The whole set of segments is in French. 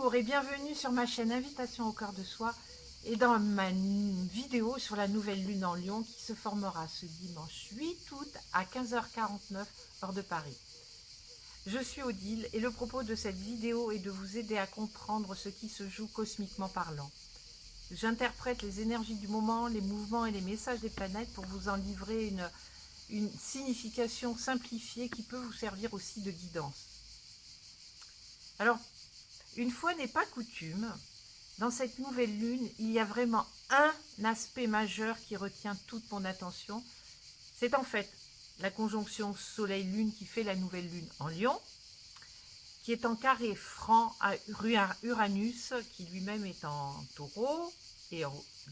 Bonjour et bienvenue sur ma chaîne Invitation au cœur de soi et dans ma vidéo sur la nouvelle lune en Lion qui se formera ce dimanche 8 août à 15h49 heure de Paris. Je suis Odile et le propos de cette vidéo est de vous aider à comprendre ce qui se joue cosmiquement parlant. J'interprète les énergies du moment, les mouvements et les messages des planètes pour vous en livrer une signification simplifiée qui peut vous servir aussi de guidance. Alors, une fois n'est pas coutume, dans cette nouvelle lune, il y a vraiment un aspect majeur qui retient toute mon attention. C'est en fait la conjonction Soleil-Lune qui fait la nouvelle lune en Lion, qui est en carré franc à Uranus, qui lui-même est en Taureau, et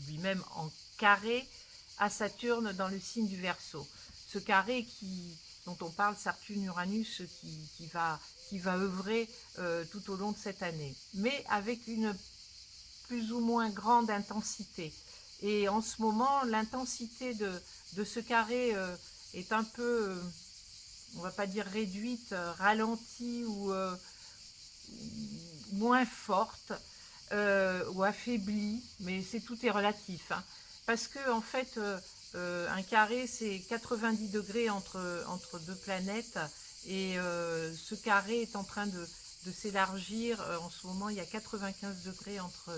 lui-même en carré à Saturne dans le signe du Verseau. Ce carré dont on parle, Saturne-Uranus, qui va œuvrer tout au long de cette année, mais avec une plus ou moins grande intensité. Et en ce moment, l'intensité de ce carré est un peu, on va pas dire réduite, ralentie ou moins forte ou affaiblie, mais tout est relatif. Hein, parce que en fait, un carré, c'est 90 degrés entre deux planètes, et ce carré est en train de s'élargir. En ce moment, il y a 95 degrés entre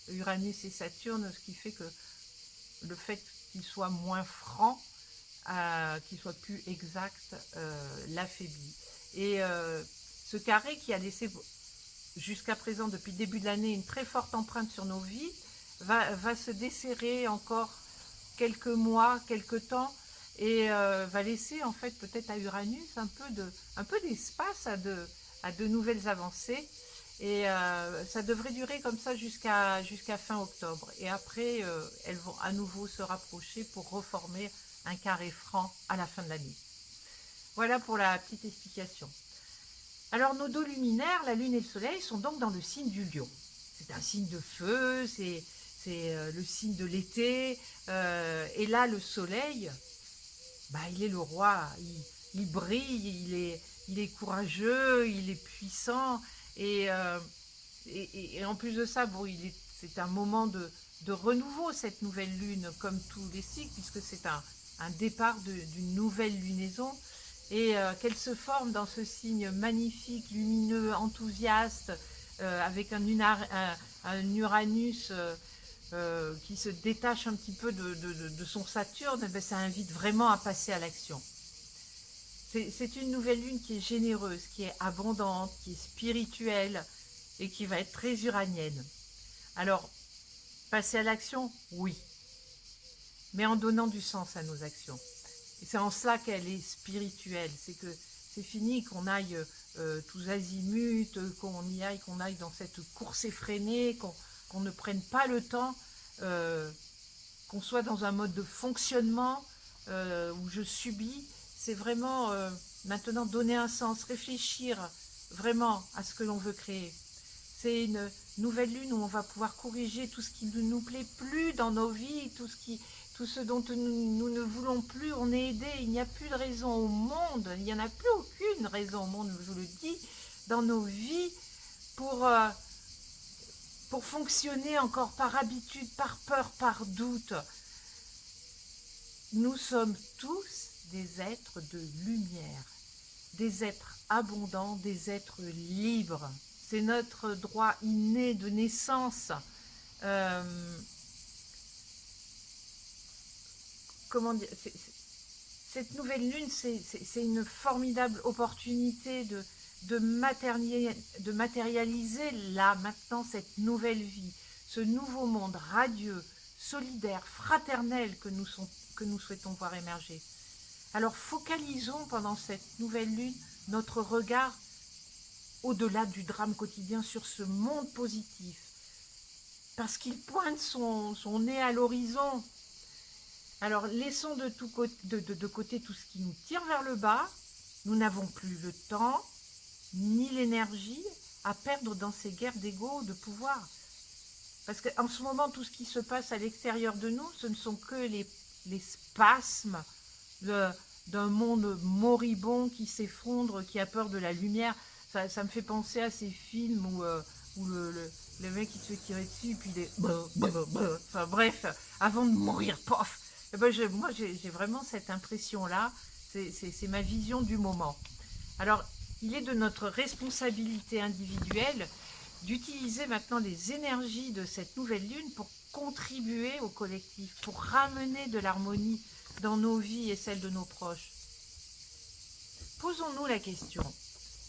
Uranus et Saturne, ce qui fait que le fait qu'il soit moins franc, qu'il soit plus exact, l'affaiblit. Et ce carré qui a laissé jusqu'à présent, depuis le début de l'année, une très forte empreinte sur nos vies, va se desserrer encore quelques mois, quelques temps, et va laisser en fait peut-être à Uranus un peu d'espace à de nouvelles avancées. Et ça devrait durer comme ça jusqu'à fin octobre. Et après, elles vont à nouveau se rapprocher pour reformer un carré franc à la fin de l'année. Voilà pour la petite explication. Alors nos deux luminaires, la Lune et le Soleil, sont donc dans le signe du Lion. C'est un signe de feu, c'est le signe de l'été. Et là, le Soleil, il est le roi, il brille, il est courageux, il est puissant. Et en plus de ça, c'est un moment de renouveau, cette nouvelle lune, comme tous les cycles, puisque c'est un départ d'une nouvelle lunaison. Et qu'elle se forme dans ce signe magnifique, lumineux, enthousiaste, avec un Uranus qui se détache un petit peu de son Saturne, ça invite vraiment à passer à l'action. C'est une nouvelle lune qui est généreuse, qui est abondante, qui est spirituelle et qui va être très uranienne. Alors, passer à l'action, oui, mais en donnant du sens à nos actions. Et c'est en cela qu'elle est spirituelle, c'est que c'est fini qu'on aille tous azimuts, qu'on aille dans cette course effrénée, qu'on ne prenne pas le temps, qu'on soit dans un mode de fonctionnement où je subis. C'est vraiment maintenant donner un sens, réfléchir vraiment à ce que l'on veut créer. C'est une nouvelle lune où on va pouvoir corriger tout ce qui ne nous plaît plus dans nos vies, tout ce dont nous ne voulons plus. On est aidé, il n'y a plus de raison au monde, il n'y en a plus aucune raison au monde, je vous le dis, dans nos vies pour fonctionner encore par habitude, par peur, par doute. Nous sommes tous des êtres de lumière, des êtres abondants, des êtres libres. C'est notre droit inné de naissance. Comment dire, cette nouvelle lune, c'est une formidable opportunité de matérialiser là, maintenant, cette nouvelle vie, ce nouveau monde radieux, solidaire, fraternel que nous souhaitons voir émerger. Alors focalisons pendant cette nouvelle lune notre regard au-delà du drame quotidien sur ce monde positif, parce qu'il pointe son nez à l'horizon. Alors laissons de côté tout ce qui nous tire vers le bas. Nous n'avons plus le temps ni l'énergie à perdre dans ces guerres d'ego, de pouvoir. Parce qu'en ce moment, tout ce qui se passe à l'extérieur de nous, ce ne sont que les spasmes d'un monde moribond qui s'effondre, qui a peur de la lumière. Ça me fait penser à ces films où le mec il se fait tirer dessus, et puis il est... Enfin bref, avant de mourir, pof. Et ben moi j'ai vraiment cette impression-là, c'est ma vision du moment. Alors, il est de notre responsabilité individuelle d'utiliser maintenant les énergies de cette nouvelle lune pour contribuer au collectif, pour ramener de l'harmonie dans nos vies et celles de nos proches. Posons-nous la question,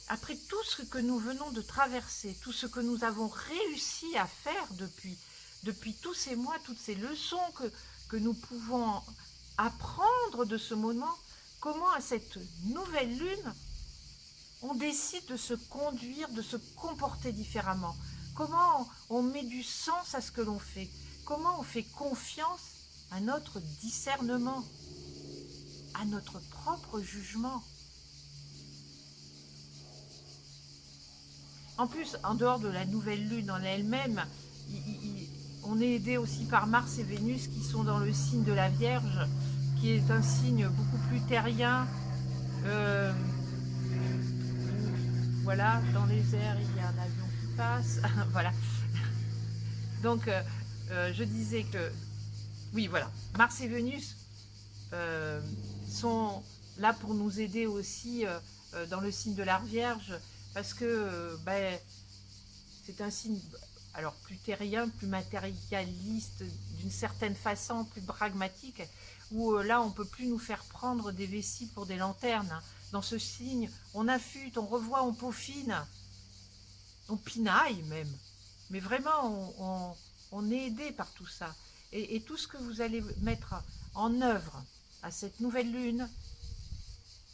après tout ce que nous venons de traverser, tout ce que nous avons réussi à faire depuis tous ces mois, toutes ces leçons que nous pouvons apprendre de ce moment, comment à cette nouvelle lune, on décide de se conduire, de se comporter différemment. Comment on met du sens à ce que l'on fait. Comment on fait confiance à notre discernement, à notre propre jugement. En plus, en dehors de la nouvelle lune en elle-même, on est aidé aussi par Mars et Vénus qui sont dans le signe de la Vierge, qui est un signe beaucoup plus terrien. Voilà, dans les airs, il y a un avion qui passe. Voilà. Donc, je disais que, oui, voilà, Mars et Vénus sont là pour nous aider aussi dans le signe de la Vierge, parce que c'est un signe, alors plus terrien, plus matérialiste, d'une certaine façon, plus pragmatique, où là, on ne peut plus nous faire prendre des vessies pour des lanternes. Hein. Dans ce signe, on affûte, on revoit, on peaufine, on pinaille même. Mais vraiment, on est aidé par tout ça. Et tout ce que vous allez mettre en œuvre à cette nouvelle lune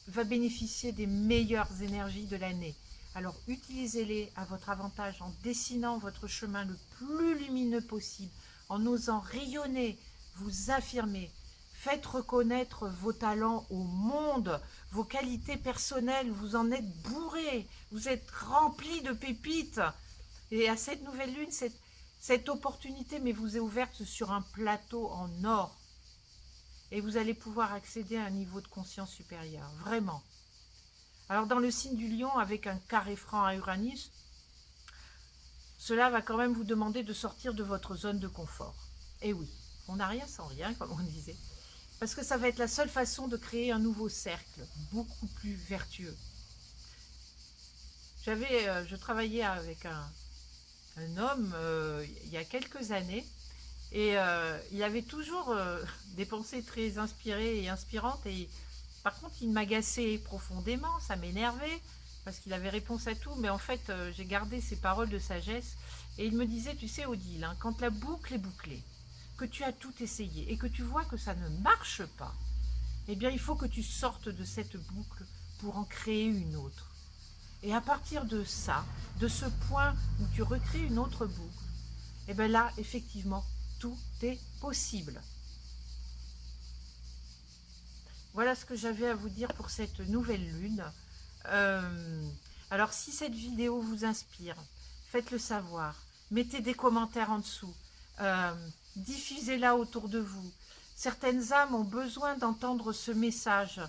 va bénéficier des meilleures énergies de l'année. Alors utilisez-les à votre avantage en dessinant votre chemin le plus lumineux possible, en osant rayonner, vous affirmer. Faites reconnaître vos talents au monde, vos qualités personnelles, vous en êtes bourrés, vous êtes remplis de pépites. Et à cette nouvelle lune, cette opportunité vous est ouverte sur un plateau en or. Et vous allez pouvoir accéder à un niveau de conscience supérieur, vraiment. Alors dans le signe du lion, avec un carré franc à Uranus, cela va quand même vous demander de sortir de votre zone de confort. Et oui, on n'a rien sans rien, comme on disait. Parce que ça va être la seule façon de créer un nouveau cercle, beaucoup plus vertueux. Je travaillais avec un homme il y a quelques années, et il avait toujours des pensées très inspirées et inspirantes, et par contre il m'agaçait profondément, ça m'énervait, parce qu'il avait réponse à tout, mais en fait j'ai gardé ses paroles de sagesse, et il me disait, tu sais Odile, hein, quand la boucle est bouclée, que tu as tout essayé et que tu vois que ça ne marche pas, eh bien il faut que tu sortes de cette boucle pour en créer une autre. Et à partir de ça, de ce point où tu recrées une autre boucle, eh bien là, effectivement, tout est possible. Voilà ce que j'avais à vous dire pour cette nouvelle lune. Alors si cette vidéo vous inspire, faites-le savoir. Mettez des commentaires en dessous. Diffusez-la autour de vous. Certaines âmes ont besoin d'entendre ce message.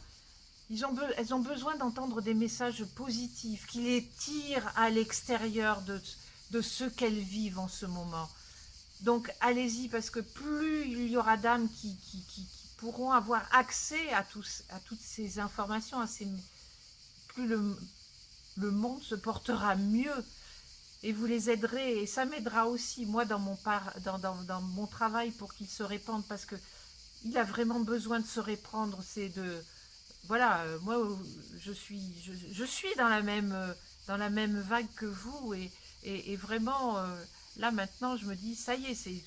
Elles ont besoin d'entendre des messages positifs qui les tirent à l'extérieur de ce qu'elles vivent en ce moment. Donc allez-y, parce que plus il y aura d'âmes qui pourront avoir accès à toutes ces informations, plus le monde se portera mieux. Et vous les aiderez, et ça m'aidera aussi, moi, dans mon travail, pour qu'il se répande, parce que il a vraiment besoin de se répandre. Voilà, moi, je suis dans la même vague que vous, et vraiment, là, maintenant, je me dis, ça y est, il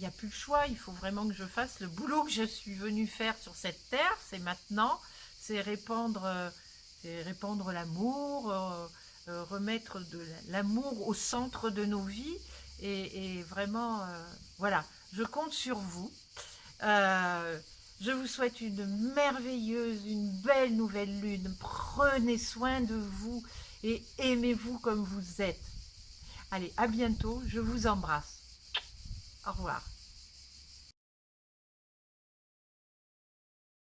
n'y a plus le choix, il faut vraiment que je fasse le boulot que je suis venue faire sur cette terre, c'est maintenant, c'est répandre l'amour, remettre de l'amour au centre de nos vies, et vraiment, voilà, je compte sur vous. Je vous souhaite une merveilleuse, une belle nouvelle lune. Prenez soin de vous et aimez-vous comme vous êtes. Allez, à bientôt, je vous embrasse. Au revoir.